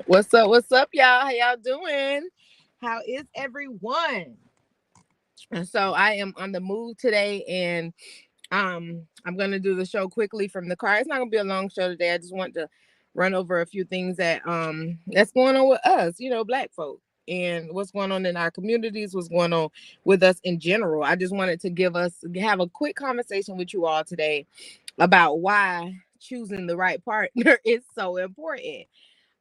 What's up? What's up, y'all? How y'all doing? How is everyone? And so I am on the move today, and I'm gonna do the show quickly from the car. It's not gonna be a long show today. I just want to run over a few things that's going on with us, Black folk, and what's going on in our communities, what's going on with us in general. I just wanted to have a quick conversation with you all today about why choosing the right partner is so important.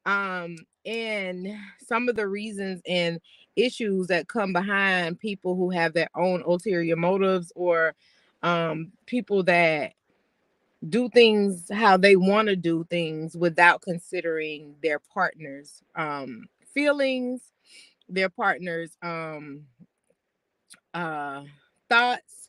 um and some of the reasons and issues that come behind people who have their own ulterior motives, or people that do things how they want to do things without considering their partner's feelings, their partner's uh thoughts,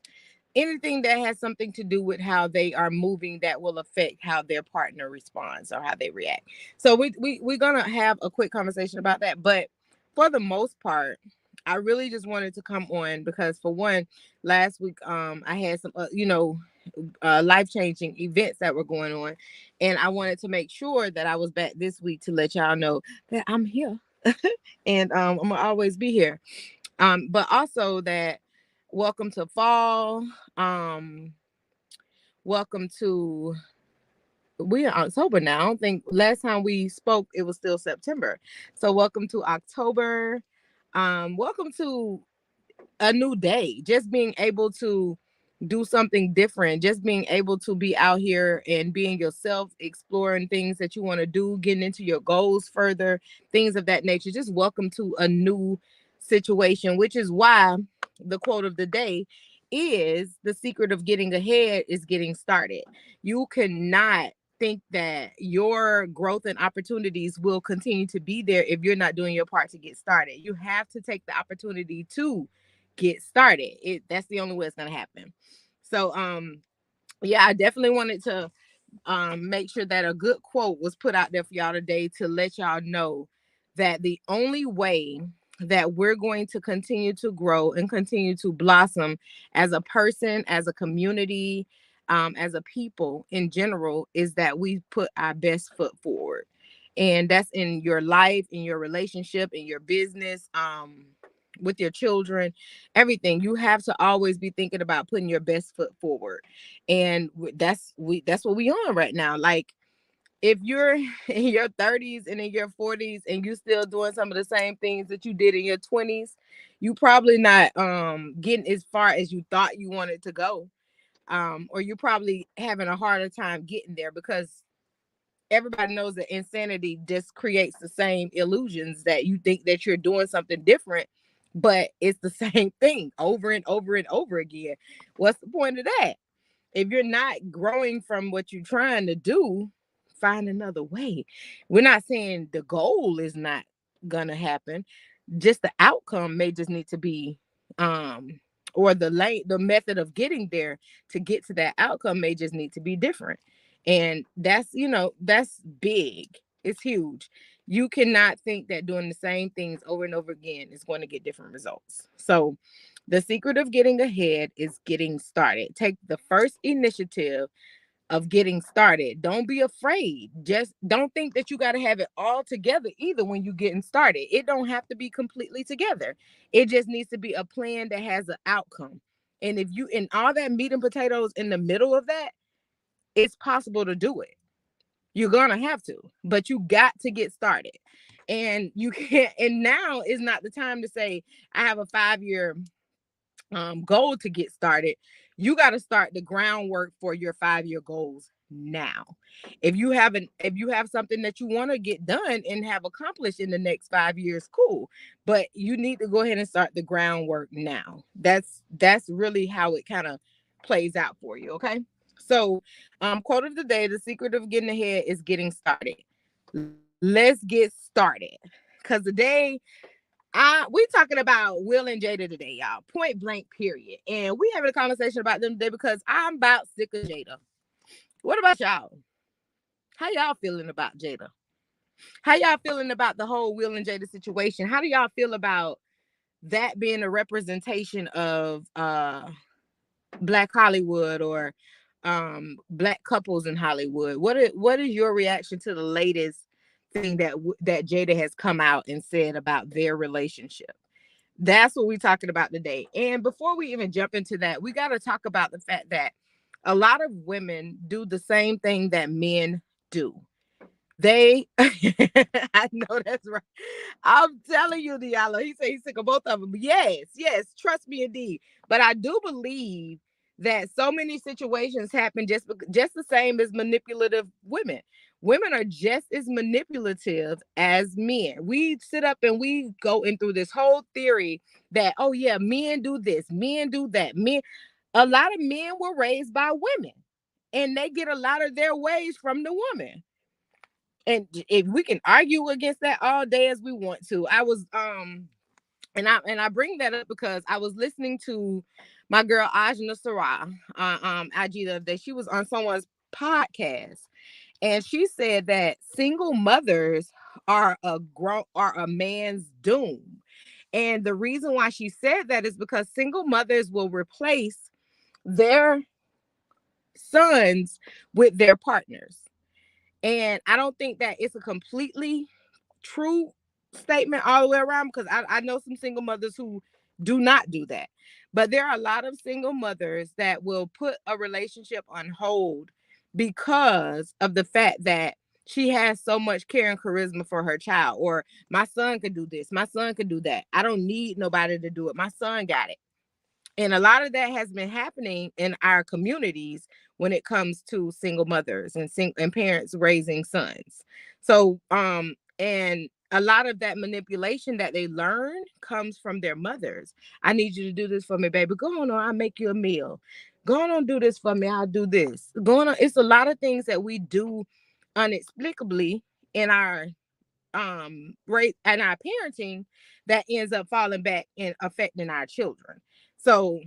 anything that has something to do with how they are moving that will affect how their partner responds or how they react. So we're gonna have a quick conversation about that. But for the most part, I really just wanted to come on because, for one, last week I had some life changing events that were going on, and I wanted to make sure that I was back this week to let y'all know that I'm here. And I'm gonna always be here. But also that welcome to fall. Um, welcome to We are October now. I don't think last time we spoke it was still September. So welcome to October. Welcome to a new day. Just being able to do something different, just being able to be out here and being yourself, exploring things that you want to do, getting into your goals further, things of that nature. Just welcome to a new situation, which is why the quote of the day is: the secret of getting ahead is getting started. You cannot think that your growth and opportunities will continue to be there if you're not doing your part to get started. You have to take the opportunity to get started. That's the only way it's gonna happen. So yeah, I definitely wanted to make sure that a good quote was put out there for y'all today to let y'all know that the only way that we're going to continue to grow and continue to blossom as a person, as a community, as a people in general, is that we put our best foot forward. And that's in your life, in your relationship, in your business, with your children, everything. You have to always be thinking about putting your best foot forward. And that's what we on right now. Like, if you're in your 30s and in your 40s and you still doing some of the same things that you did in your 20s, you probably not getting as far as you thought you wanted to go. Or you're probably having a harder time getting there, because everybody knows that insanity just creates the same illusions, that you think that you're doing something different, but it's the same thing over and over and over again. What's the point of that? If you're not growing from what you're trying to do, find another way. We're not saying the goal is not gonna happen, just the outcome may just need to be or the method of getting there to get to that outcome may just need to be different. And that's big. It's huge. You cannot think that doing the same things over and over again is going to get different results. So the secret of getting ahead is getting started. Take the first initiative of getting started. Don't be afraid. Just don't think that you got to have it all together either when you're getting started. It don't have to be completely together. It just needs to be a plan that has an outcome. And if you in all that meat and potatoes in the middle of that, it's possible to do it. You're gonna have to, but you got to get started. And you can't, and now is not the time to say, I have a 5 year goal to get started. You got to start the groundwork for your 5 year goals now. If you have something that you want to get done and have accomplished in the next 5 years, cool. But you need to go ahead and start the groundwork now. That's really how it kind of plays out for you. Okay. So quote of the day: the secret of getting ahead is getting started. Let's get started. Cause today we talking about Will and Jada today, y'all. Point blank, period. And we having a conversation about them today because I'm about sick of Jada. What about y'all? How y'all feeling about Jada? How y'all feeling about the whole Will and Jada situation? How do y'all feel about that being a representation of Black Hollywood, or Black couples in Hollywood? What is your reaction to the latest thing that Jada has come out and said about their relationship. That's what we're talking about today. And before we even jump into that, we got to talk about the fact that a lot of women do the same thing that men do. They, I know that's right. I'm telling you, Diallo. He said he's sick of both of them. Yes, yes, trust me, indeed. But I do believe that so many situations happen just the same as manipulative women. Women are just as manipulative as men. We sit up and we go in through this whole theory that, oh yeah, men do this, men do that. Men, a lot of men were raised by women, and they get a lot of their ways from the woman. And if we can argue against that all day as we want to. I was and I bring that up because I was listening to my girl Ajna Sarah IG the other day. She was on someone's podcast, and she said that single mothers are a man's doom. And the reason why she said that is because single mothers will replace their sons with their partners. And I don't think that it's a completely true statement all the way around, because I know some single mothers who do not do that. But there are a lot of single mothers that will put a relationship on hold because of the fact that she has so much care and charisma for her child, or my son could do this, my son could do that. I don't need nobody to do it. My son got it. And a lot of that has been happening in our communities when it comes to single mothers and parents raising sons. So and a lot of that manipulation that they learn comes from their mothers. I need you to do this for me, baby. Go on, I'll make you a meal. Go on, do this for me. I'll do this. Going on. It's a lot of things that we do inexplicably in our rate and our parenting that ends up falling back and affecting our children. So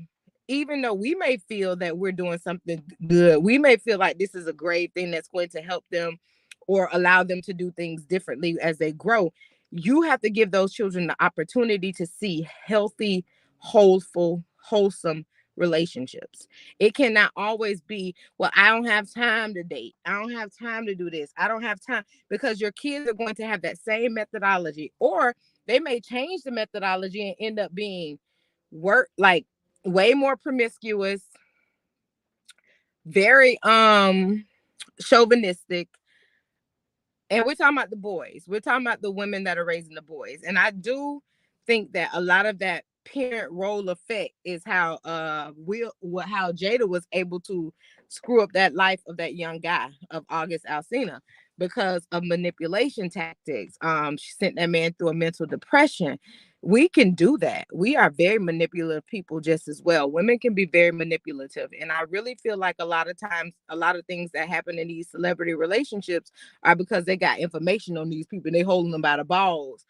even though we may feel that we're doing something good, we may feel like this is a great thing that's going to help them or allow them to do things differently as they grow. You have to give those children the opportunity to see healthy, wholesome relationships. It cannot always be, well, I don't have time to date. I don't have time to do this. I don't have time, because your kids are going to have that same methodology, or they may change the methodology and end up being work like way more promiscuous, very chauvinistic. And we're talking about the boys. We're talking about the women that are raising the boys. And I do think that a lot of that parent role effect is how how Jada was able to screw up that life of that young guy of August Alsina because of manipulation tactics. She sent that man through a mental depression. We can do that. We are very manipulative people just as well. Women can be very manipulative. And I really feel like a lot of times, a lot of things that happen in these celebrity relationships are because they got information on these people and they holding them by the balls,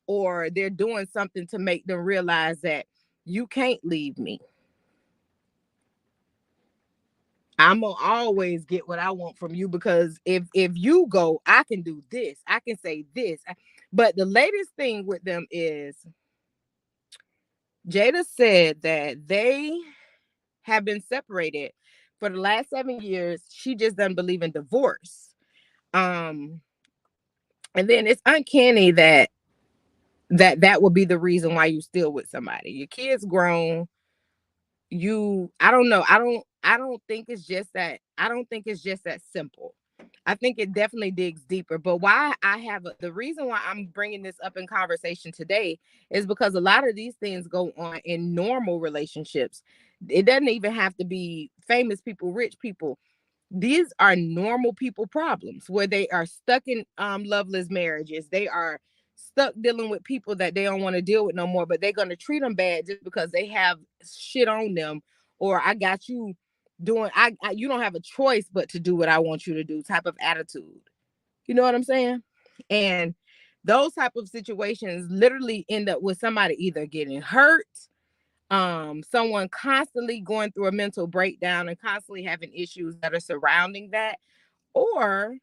or they're doing something to make them realize that you can't leave me. I'm gonna always get what I want from you, because if you go, I can do this. I can say this. But the latest thing with them is Jada said that they have been separated for the last 7 years. She just doesn't believe in divorce. Um, and then it's uncanny that would be the reason why you still with somebody. Your kids grown. I don't know. I don't think it's just that. I don't think it's just that simple. I think it definitely digs deeper. But why the reason why I'm bringing this up in conversation today is because a lot of these things go on in normal relationships. It doesn't even have to be famous people, rich people. These are normal people problems where they are stuck in loveless marriages. They are stuck dealing with people that they don't want to deal with no more, but they're going to treat them bad just because they have shit on them, or I got you doing you don't have a choice but to do what I want you to do type of attitude. You know what I'm saying? And those type of situations literally end up with somebody either getting hurt, someone constantly going through a mental breakdown and constantly having issues that are surrounding that, or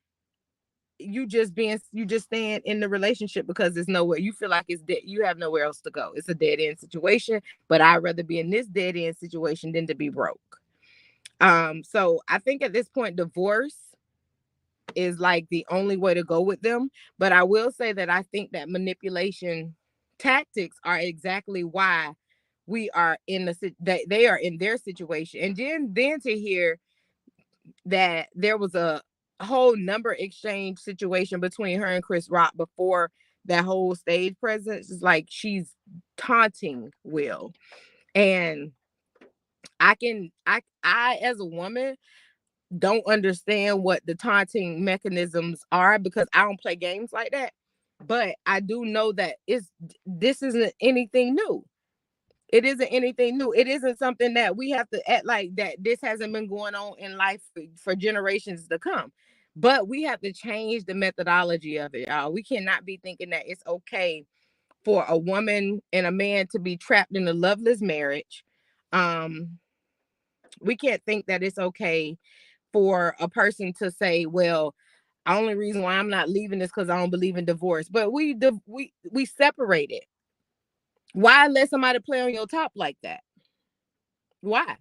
you just staying in the relationship because there's nowhere, you feel like it's dead, you have nowhere else to go, it's a dead end situation, but I'd rather be in this dead end situation than to be broke. So I think at this point divorce is like the only way to go with them. But I will say that I think that manipulation tactics are exactly why we are in that they are in their situation. And then to hear that there was a whole number exchange situation between her and Chris Rock before that whole stage presence is like she's taunting Will. And I as a woman don't understand what the taunting mechanisms are because I don't play games like that. But I do know that this isn't anything new. It isn't anything new. It isn't something that we have to act like that this hasn't been going on in life for generations to come. But we have to change the methodology of it, y'all. We cannot be thinking that it's okay for a woman and a man to be trapped in a loveless marriage. Um, we can't think that it's okay for a person to say, well, the only reason why I'm not leaving is because I don't believe in divorce. But we separated. Why let somebody play on your top like that? Why?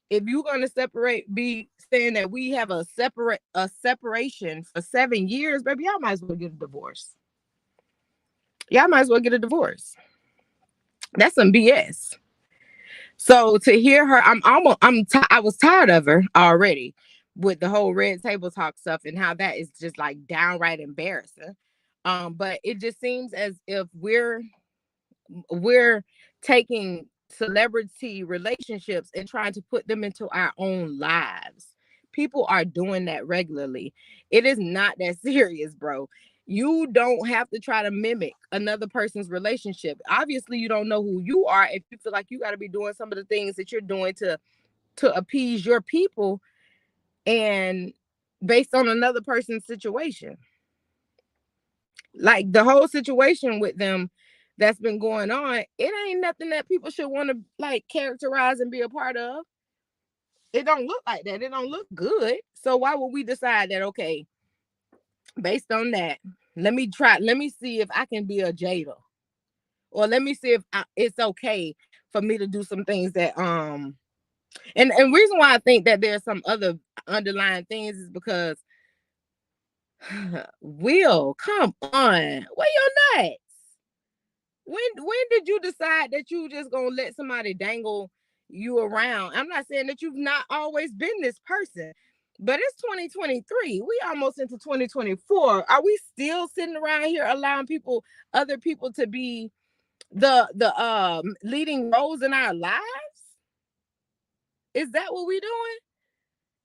If you're gonna separate, be saying that we have a separation for 7 years, baby, y'all might as well get a divorce. Y'all might as well get a divorce. That's some BS. So to hear her, I was tired of her already with the whole red table talk stuff and how that is just like downright embarrassing. But it just seems as if we're taking celebrity relationships and trying to put them into our own lives. People are doing that regularly. It is not that serious, bro. You don't have to try to mimic another person's relationship. Obviously, you don't know who you are if you feel like you got to be doing some of the things that you're doing to appease your people and based on another person's situation. Like the whole situation with them that's been going on, it ain't nothing that people should want to like characterize and be a part of. It don't look like that. It don't look good. So why would we decide that, okay, based on that, let me see if I can be a Jada. Or let me see if it's okay for me to do some things that and reason why I think that there's some other underlying things is because Will, come on. Where your nuts? When did you decide that you just gonna let somebody dangle you around? I'm not saying that you've not always been this person, but it's 2023. We almost into 2024. Are we still sitting around here allowing other people to be the leading roles in our lives? Is that what we doing?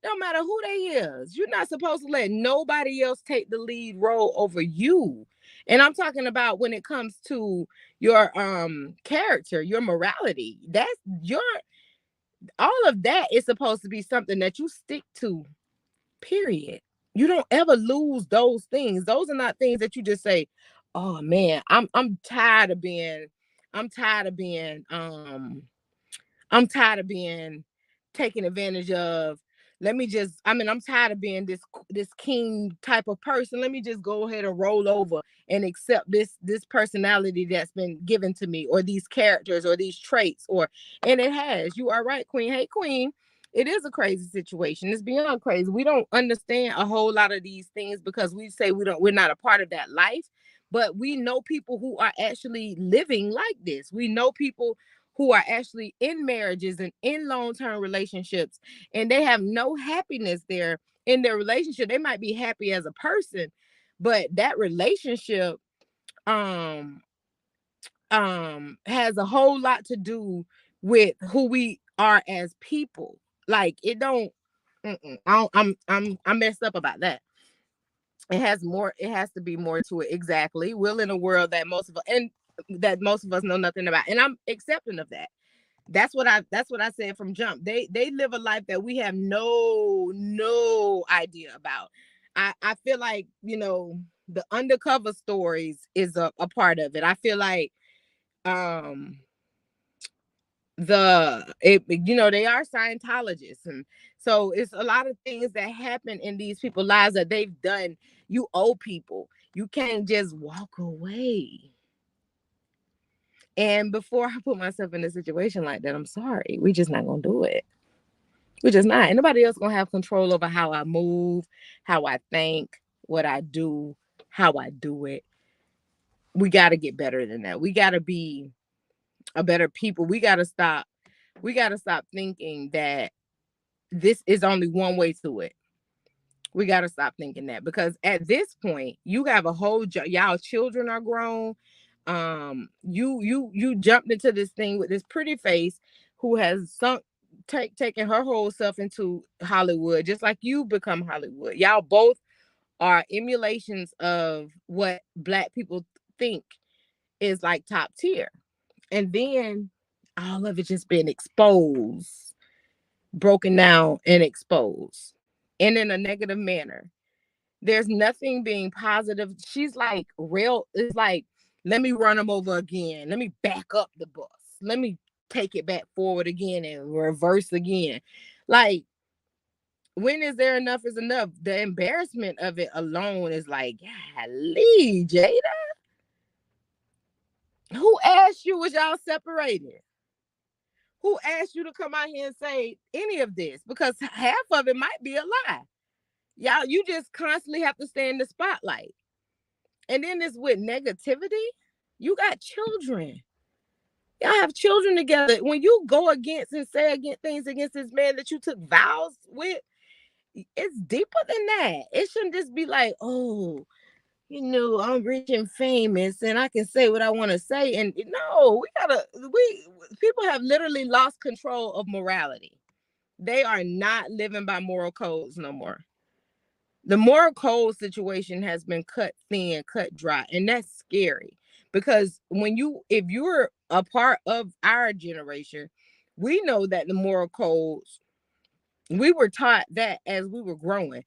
No matter who they is, you're not supposed to let nobody else take the lead role over you. And I'm talking about when it comes to your character, your morality. That's your all of that is supposed to be something that you stick to. Period. You don't ever lose those things. Those are not things that you just say, "Oh man, I'm tired of being I'm tired of being I'm tired of being taken advantage of. I'm tired of being this king type of person. Let me just go ahead and roll over and accept this personality that's been given to me, or these characters or these traits, or and it has. You are right, Queen. Hey, Queen. It is a crazy situation. It's beyond crazy. We don't understand a whole lot of these things because we say we're not a part of that life, but we know people who are actually living like this. We know people who are actually in marriages and in long-term relationships, and they have no happiness there in their relationship. They might be happy as a person, but that relationship um has a whole lot to do with who we are as people. Like it don't, I'm messed up about that. It has to be more to it. Exactly. We're in a world that most of us know nothing about, and I'm accepting of that. That's what I said from jump. They live a life that we have no idea about. I feel like, the undercover stories is a part of it. I feel like um they are Scientologists, and so it's a lot of things that happen in these people's lives that they've done. You owe people. You can't just walk away. And before I put myself in a situation like that, I'm sorry. We just not gonna do it. which is not. And nobody else gonna have control over how I move, how I think, what I do, how I do it. We got to get better than that. We got to be a better people. We got to stop. We got to stop thinking that this is only one way to it. We got to stop thinking that, because at this point you have a whole y'all children are grown. You jumped into this thing with this pretty face who has taken her whole self into Hollywood, just like you become Hollywood. Y'all both are emulations of what Black people think is like top tier. And then all of it just been exposed, broken down and exposed, and in a negative manner. There's nothing being positive. She's like real. It's like, let me run them over again. Let me back up the bus. Let me take it back forward again and reverse again. Like, when is there enough is enough? The embarrassment of it alone is like, golly, Jada, who asked you, was y'all separated? Who asked you to come out here and say any of this? Because half of it might be a lie. Y'all, you just constantly have to stay in the spotlight. And then this with negativity, you got children. Y'all have children together. When you go against and say against things against this man that you took vows with, it's deeper than that. It shouldn't just be like, oh, I'm rich and famous and I can say what I want to say. And no, people have literally lost control of morality. They are not living by moral codes no more. The moral code situation has been cut thin, cut dry, and that's scary, because if you're a part of our generation, we know that the moral codes, we were taught that as we were growing.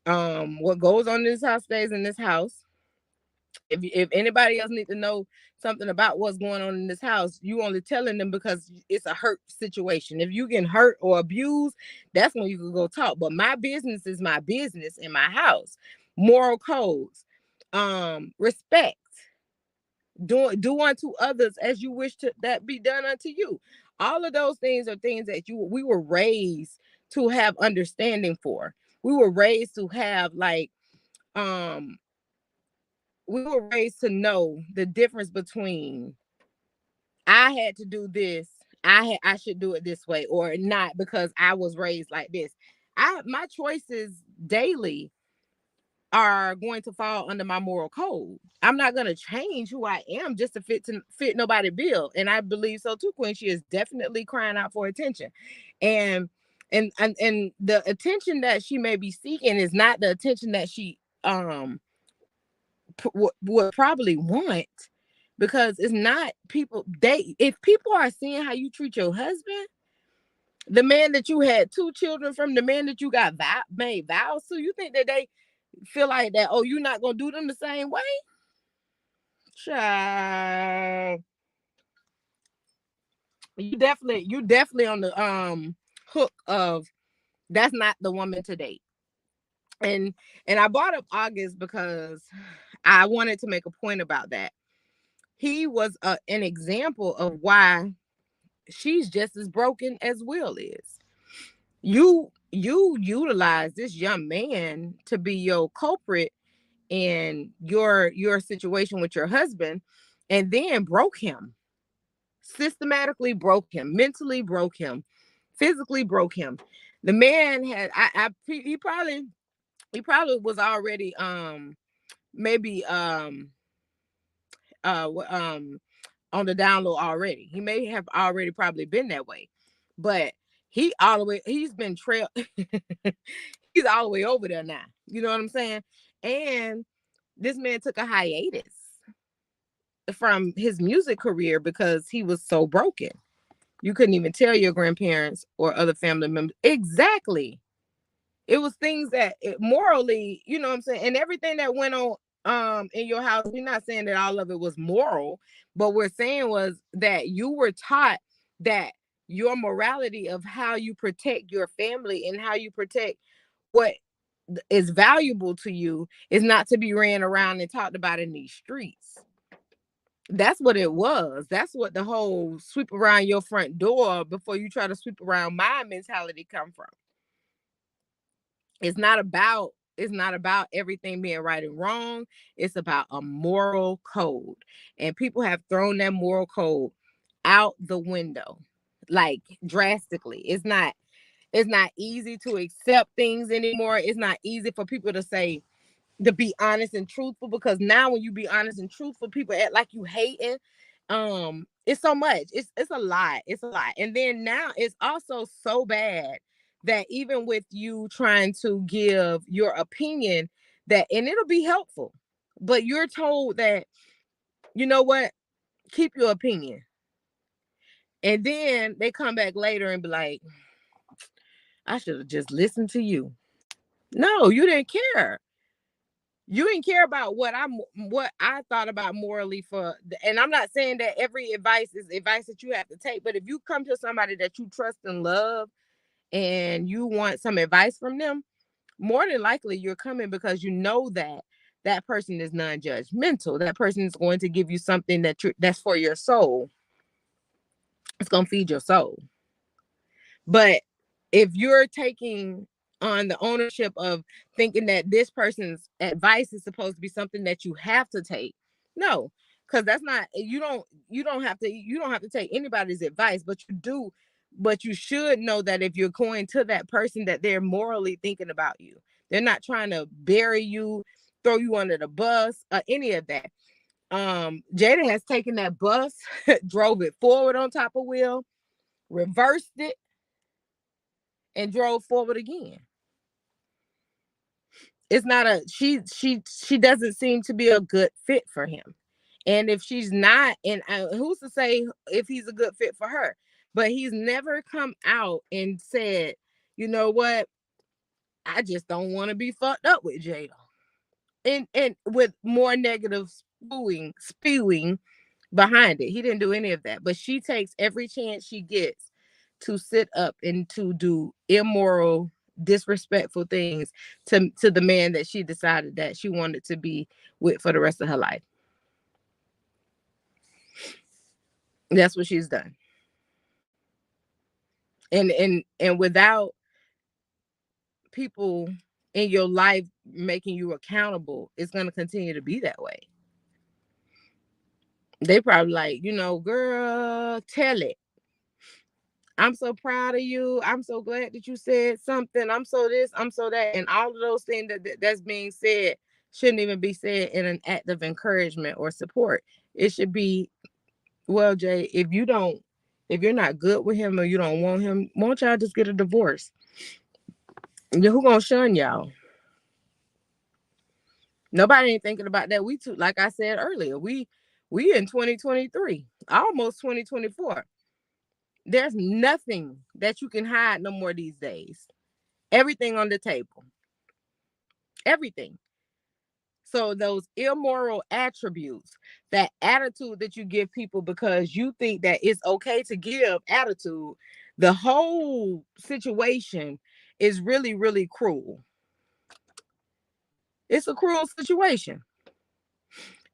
What goes on in this house stays in this house. If anybody else needs to know something about what's going on in this house, you only telling them because it's a hurt situation. If you get hurt or abused, that's when you can go talk. But my business is my business in my house. Moral codes, respect, do unto others as you wish to that be done unto you. All of those things are things that we were raised to have understanding for. We were raised to have um we were raised to know the difference between, I had to do this, I should do it this way or not because I was raised like this. My choices daily are going to fall under my moral code. I'm not going to change who I am just to fit nobody bill. And I believe so too, Quinn. She is definitely crying out for attention. And and the attention that she may be seeking is not the attention that she would probably want, because it's not people. If people are seeing how you treat your husband, the man that you had 2 children from, the man that you got made vows to, you think that they feel like that, oh, you're not gonna do them the same way? Child, you definitely on the hook of, that's not the woman to date. And I brought up August because I wanted to make a point about that. He was an example of why she's just as broken as Will is. You utilize this young man to be your culprit in your situation with your husband, and then broke him, systematically broke him, mentally broke him, physically broke him. The man had he probably was already maybe uh on the down low already. He may have already probably been that way, but he's been trail he's all the way over there now. You know what I'm saying? And this man took a hiatus from his music career because he was so broken. You couldn't even tell your grandparents or other family members exactly. It was things that morally, you know what I'm saying, and everything that went on in your house. We're not saying that all of it was moral, but we're saying was that you were taught that your morality of how you protect your family and how you protect what is valuable to you is not to be ran around and talked about in these streets. That's what it was. That's what the whole sweep around your front door before you try to sweep around my mentality come from. It's not about everything being right and wrong. It's about a moral code. And people have thrown that moral code out the window, like, drastically. It's not easy to accept things anymore. It's not easy for people to be honest and truthful, because now when you be honest and truthful, people act like you hating. It's so much. It's a lot. It's a lot. And then now it's also so bad that even with you trying to give your opinion, that and it'll be helpful, but you're told that, you know what, keep your opinion. And then they come back later and be like, I should have just listened to you. No, you didn't care. You didn't care about what I thought about morally for. And I'm not saying that every advice is advice that you have to take, but if you come to somebody that you trust and love and you want some advice from them, more than likely you're coming because you know that that person is non-judgmental. That person is going to give you something that's for your soul. It's going to feed your soul. But if you're taking on the ownership of thinking that this person's advice is supposed to be something that you have to take, no, because that's not, you don't have to take anybody's advice, but you do. But you should know that if you're going to that person, that they're morally thinking about you. They're not trying to bury you, throw you under the bus, or any of that. Jada has taken that bus, drove it forward on top of Will, reversed it, and drove forward again. It's not a she doesn't seem to be a good fit for him. And if she's not, and who's to say if he's a good fit for her? But he's never come out and said, you know what, I just don't want to be fucked up with Jada. And with more negative spewing behind it. He didn't do any of that. But she takes every chance she gets to sit up and to do immoral, disrespectful things to the man that she decided that she wanted to be with for the rest of her life. That's what she's done. And without people in your life making you accountable, it's gonna continue to be that way. They probably like, girl, tell it. I'm so proud of you. I'm so glad that you said something. I'm so this, I'm so that. And all of those things that's being said shouldn't even be said in an act of encouragement or support. It should be, well, Jay, if you're not good with him or you don't want him, won't y'all just get a divorce? Who gonna shun y'all? Nobody ain't thinking about that. We too, like I said earlier, we in 2023, almost 2024. There's nothing that you can hide no more these days. Everything on the table. Everything. So those immoral attributes, that attitude that you give people because you think that it's okay to give attitude, the whole situation is really, really cruel. It's a cruel situation.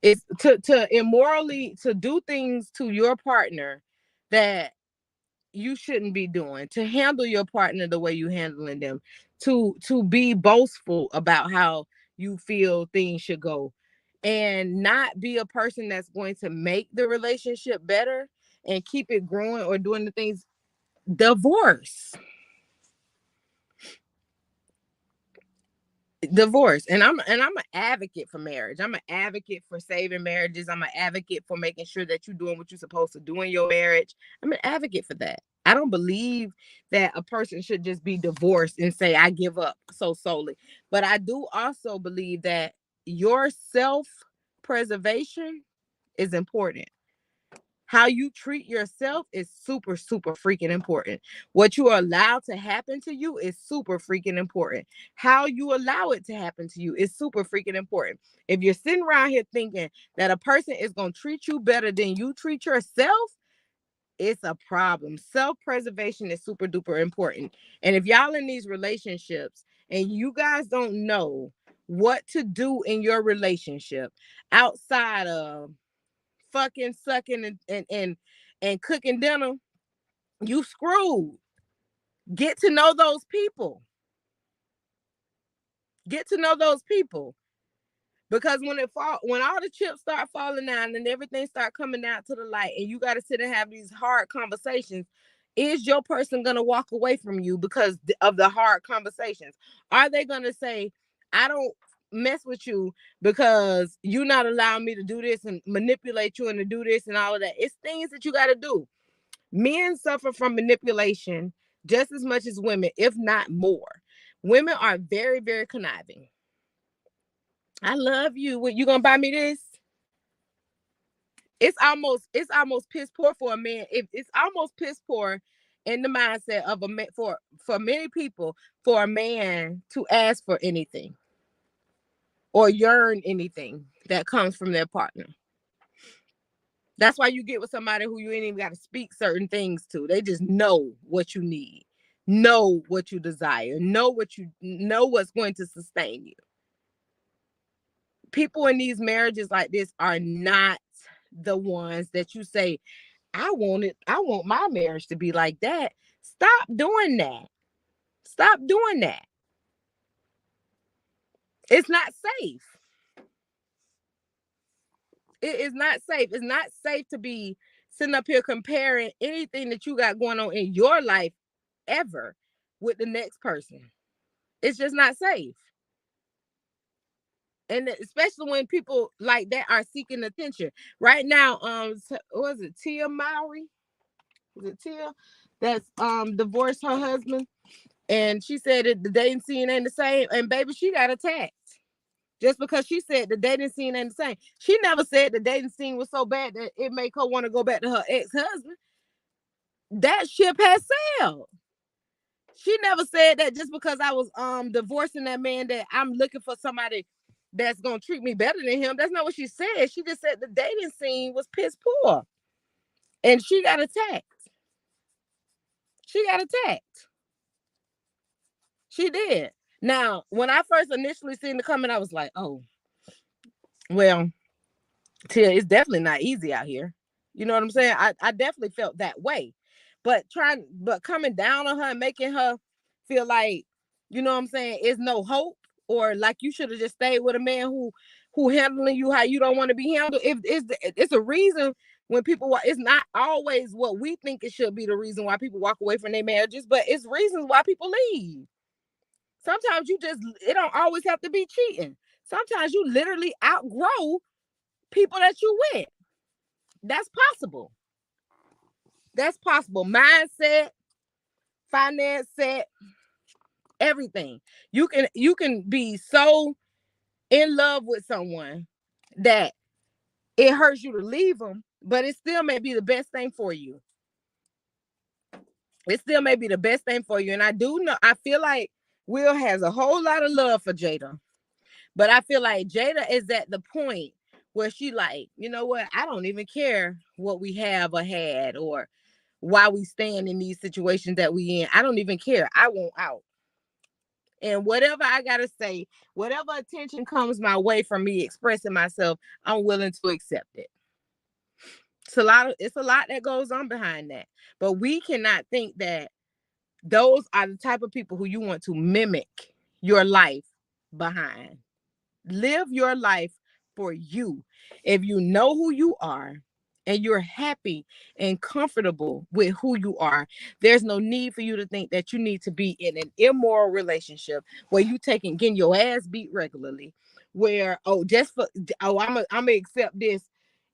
It's to immorally to do things to your partner that you shouldn't be doing, to handle your partner the way you handling them, to be boastful about how you feel things should go, and not be a person that's going to make the relationship better and keep it growing or doing the things. Divorce. And I'm an advocate for marriage. I'm an advocate for saving marriages. I'm an advocate for making sure that you're doing what you're supposed to do in your marriage. I'm an advocate for that. I don't believe that a person should just be divorced and say I give up so solely. But I do also believe that your self preservation is important. How you treat yourself is super, super freaking important. What you allow to happen to you is super freaking important. How you allow it to happen to you is super freaking important. If you're sitting around here thinking that a person is going to treat you better than you treat yourself, it's a problem. Self-preservation is super duper important. And if y'all in these relationships and you guys don't know what to do in your relationship outside of fucking, sucking, and cooking dinner, you screwed. Get to know those people. Get to know those people. Because when all the chips start falling down and everything start coming out to the light, and you got to sit and have these hard conversations, is your person gonna walk away from you because of the hard conversations? Are they gonna say, "I don't mess with you because you're not allowing me to do this and manipulate you and to do this and all of that"? It's things that you got to do. Men suffer from manipulation just as much as women, if not more. Women are very, very conniving. I love you. What, you gonna buy me this? It's almost piss poor for a man. If it's almost piss poor in the mindset of a man, for many people, for a man to ask for anything or yearn anything that comes from their partner. That's why you get with somebody who you ain't even got to speak certain things to. They just know what you need, know what you desire, know what's going to sustain you. People in these marriages like this are not the ones that you say, I want my marriage to be like that. Stop doing that. Stop doing that. It's not safe. It is not safe. It's not safe to be sitting up here comparing anything that you got going on in your life ever with the next person. It's just not safe. And especially when people like that are seeking attention. Right now, was it Tia Mowry? Is it Tia that's divorced her husband? And she said that the dating scene ain't the same. And baby, she got attacked just because she said the dating scene ain't the same. She never said the dating scene was so bad that it make her want to go back to her ex-husband. That ship has sailed. She never said that just because I was divorcing that man that I'm looking for somebody that's gonna treat me better than him. That's not what she said. She just said the dating scene was piss poor. And she got attacked. She got attacked. She did. Now, when I first initially seen the comment, I was like, oh, well, Tia, it's definitely not easy out here. You know what I'm saying? I definitely felt that way. But coming down on her and making her feel like, you know what I'm saying, is no hope, or like you should have just stayed with a man who handling you how you don't want to be handled. If it's a reason when people it's not always what we think it should be the reason why people walk away from their marriages, but it's reasons why people leave. Sometimes it don't always have to be cheating. Sometimes you literally outgrow people that you with. That's possible. That's possible. Mindset, finance set, everything. You can be so in love with someone that it hurts you to leave them, but it still may be the best thing for you. It still may be the best thing for you. And I feel like Will has a whole lot of love for Jada. But I feel like Jada is at the point where she like, you know what? I don't even care what we have or had or why we stand in these situations that we in. I don't even care. I want out. And whatever I gotta say, whatever attention comes my way from me expressing myself, I'm willing to accept it. It's a lot that goes on behind that. But we cannot think that those are the type of people who you want to mimic your life behind. Live your life for you. If you know who you are and you're happy and comfortable with who you are, there's no need for you to think that you need to be in an immoral relationship where you getting your ass beat regularly, where I'm gonna accept this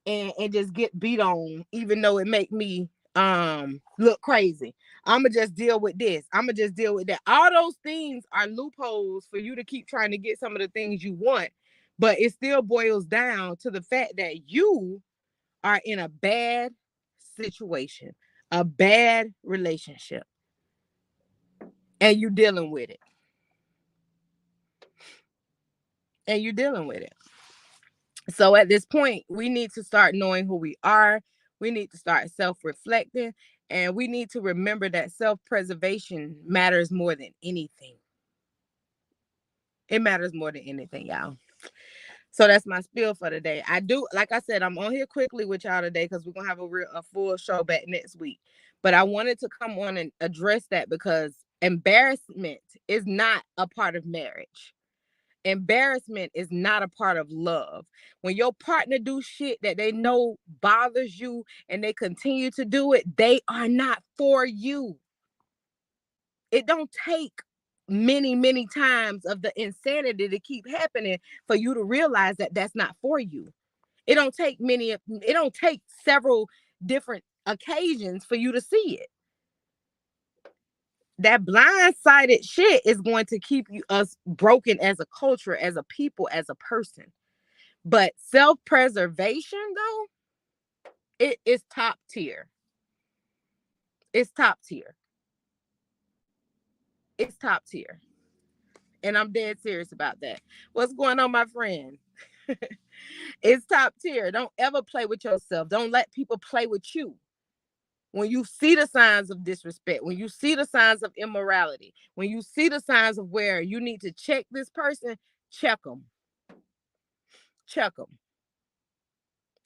and just get beat on even though it make me look crazy. I'ma just deal with this. I'ma just deal with that. All those things are loopholes for you to keep trying to get some of the things you want. But it still boils down to the fact that you are in a bad situation, a bad relationship, and you're dealing with it. And you're dealing with it. So at this point, we need to start knowing who we are. We need to start self-reflecting, and we need to remember that self-preservation matters more than anything. It matters more than anything, y'all. So that's my spiel for today. I do, like I said, I'm on here quickly with y'all today because we're gonna have a full show back next week. But I wanted to come on and address that because embarrassment is not a part of marriage. Embarrassment is not a part of love. When your partner do shit that they know bothers you and they continue to do it, they are not for you. It don't take many times of the insanity to keep happening for you to realize that that's not for you. It don't take several different occasions for you to see it. That blindsided shit is going to keep us broken as a culture, as a people, as a person. But self-preservation, though, it is top tier. It's top tier. It's top tier. And I'm dead serious about that. What's going on, my friend? It's top tier. Don't ever play with yourself. Don't let people play with you. When you see the signs of disrespect, when you see the signs of immorality, when you see the signs of where you need to check this person, check them. Check them.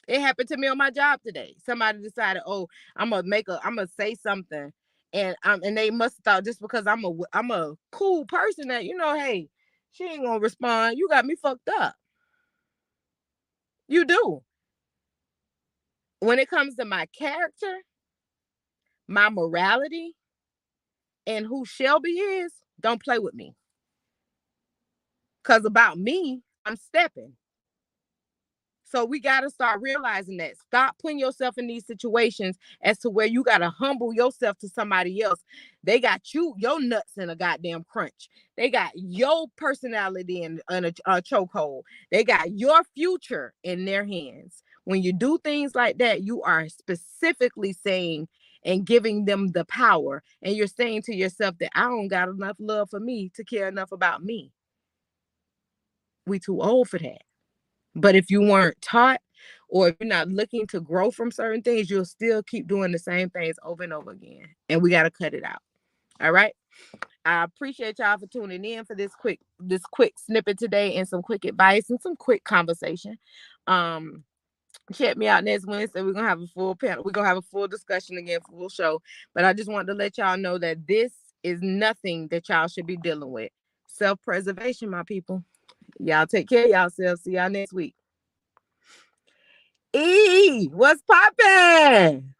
It happened to me on my job today. Somebody decided, oh, I'm gonna say something, and they must have thought just because I'm a cool person that hey, she ain't gonna respond. You got me fucked up. You do. When it comes to my character, my morality, and who Shelby is, don't play with me. Cause about me, I'm stepping. So we got to start realizing that. Stop putting yourself in these situations as to where you got to humble yourself to somebody else. They got your nuts in a goddamn crunch. They got your personality in a chokehold. They got your future in their hands. When you do things like that, you are specifically saying and giving them the power. And you're saying to yourself that I don't got enough love for me to care enough about me. We too old for that. But if you weren't taught or if you're not looking to grow from certain things, you'll still keep doing the same things over and over again. And we got to cut it out. All right. I appreciate y'all for tuning in for this quick snippet today and some quick advice and some quick conversation. Check me out next Wednesday. We're gonna have a full panel. We're gonna have a full discussion again, full show. But I just wanted to let y'all know that this is nothing that y'all should be dealing with. Self-preservation, my people. Y'all take care of yourselves. See y'all next week. What's poppin'?